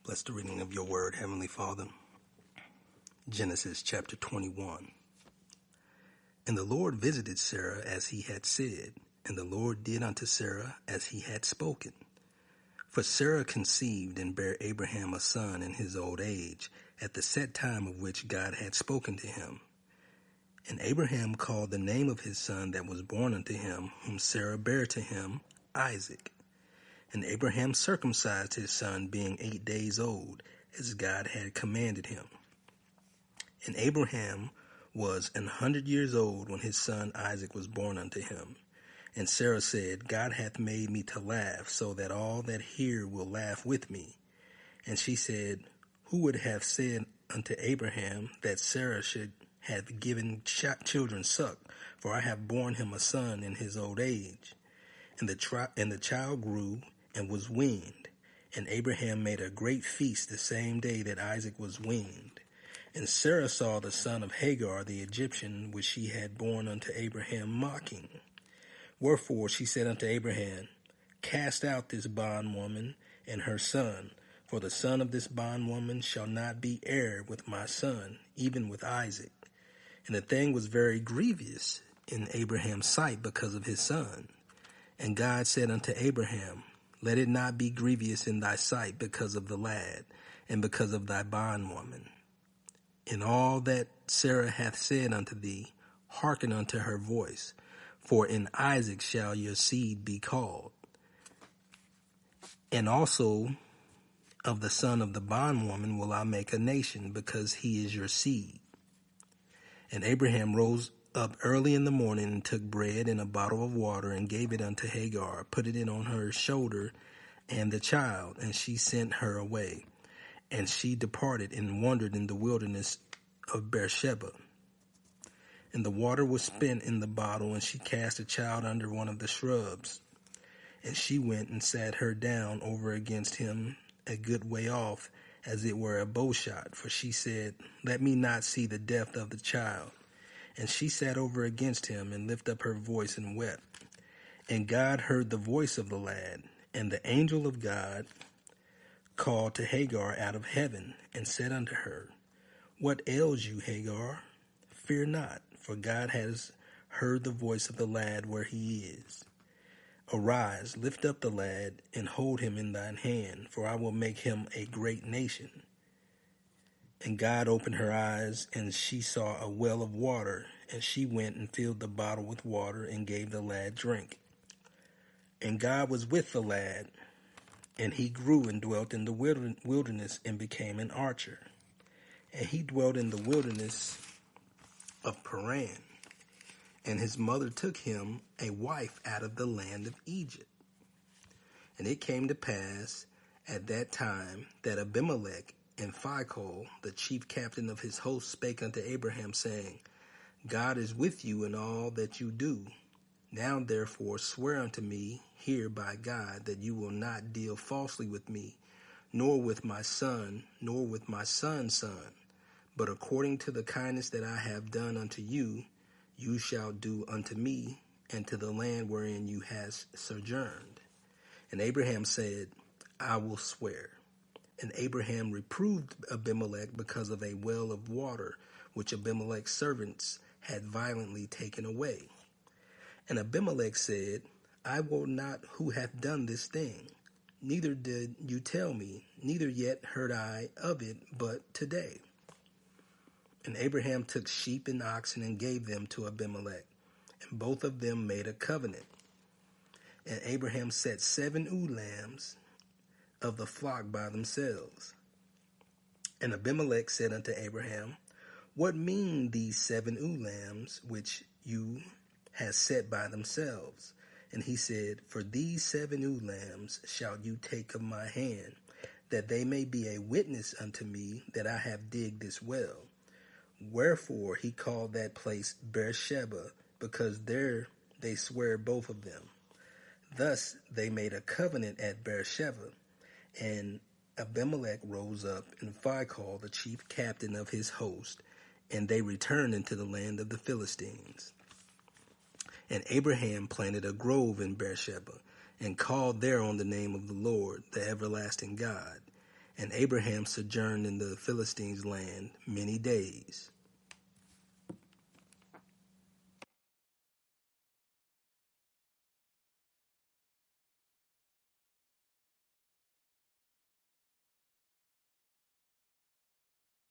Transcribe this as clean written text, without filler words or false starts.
Bless the reading of your word, Heavenly Father. Genesis chapter 21. And the Lord visited Sarah as he had said, and the Lord did unto Sarah as he had spoken. For Sarah conceived and bare Abraham a son in his old age, at the set time of which God had spoken to him. And Abraham called the name of his son that was born unto him, whom Sarah bare to him, Isaac. And Abraham circumcised his son, being 8 days old, as God had commanded him. And Abraham was 100 years old when his son Isaac was born unto him. And Sarah said, God hath made me to laugh, so that all that hear will laugh with me. And she said, Who would have said unto Abraham that Sarah should have given children suck? For I have borne him a son in his old age. And the child grew and was weaned. And Abraham made a great feast the same day that Isaac was weaned. And Sarah saw the son of Hagar the Egyptian, which she had borne unto Abraham, mocking. Wherefore she said unto Abraham, Cast out this bondwoman and her son, for the son of this bondwoman shall not be heir with my son, even with Isaac. And the thing was very grievous in Abraham's sight because of his son. And God said unto Abraham, Let it not be grievous in thy sight because of the lad, and because of thy bondwoman. In all that Sarah hath said unto thee, hearken unto her voice, for in Isaac shall your seed be called. And also of the son of the bondwoman will I make a nation, because he is your seed. And Abraham rose up early in the morning and took bread and a bottle of water and gave it unto Hagar, put it on her shoulder and the child, and she sent her away. And she departed and wandered in the wilderness of Beersheba. And the water was spent in the bottle, and she cast the child under one of the shrubs. And she went and sat her down over against him a good way off, as it were a bowshot, for she said, Let me not see the death of the child. And she sat over against him, and lifted up her voice and wept. And God heard the voice of the lad, and the angel of God called to Hagar out of heaven, and said unto her, What ails you, Hagar? Fear not, for God has heard the voice of the lad where he is. Arise, lift up the lad, and hold him in thine hand, for I will make him a great nation. And God opened her eyes, and she saw a well of water, and she went and filled the bottle with water, and gave the lad drink. And God was with the lad, and he grew and dwelt in the wilderness, and became an archer. And he dwelt in the wilderness of Paran. And his mother took him a wife out of the land of Egypt. And it came to pass at that time that Abimelech and Phicol, the chief captain of his host, spake unto Abraham, saying, God is with you in all that you do. Now therefore swear unto me here by God that you will not deal falsely with me, nor with my son, nor with my son's son. But according to the kindness that I have done unto you, you shall do unto me, and to the land wherein you hast sojourned. And Abraham said, I will swear. And Abraham reproved Abimelech because of a well of water, which Abimelech's servants had violently taken away. And Abimelech said, I will not who hath done this thing. Neither did you tell me, neither yet heard I of it but today. And Abraham took sheep and oxen and gave them to Abimelech, and both of them made a covenant. And Abraham set 7 ewe lambs of the flock by themselves. And Abimelech said unto Abraham, What mean these 7 ewe lambs which you have set by themselves? And he said, For these 7 ewe lambs shall you take of my hand, that they may be a witness unto me that I have digged this well. Wherefore he called that place Beersheba, because there they sware both of them. Thus they made a covenant at Beersheba. And Abimelech rose up, and Phicol, the chief captain of his host, and they returned into the land of the Philistines. And Abraham planted a grove in Beersheba, and called there on the name of the Lord, the everlasting God. And Abraham sojourned in the Philistines' land many days.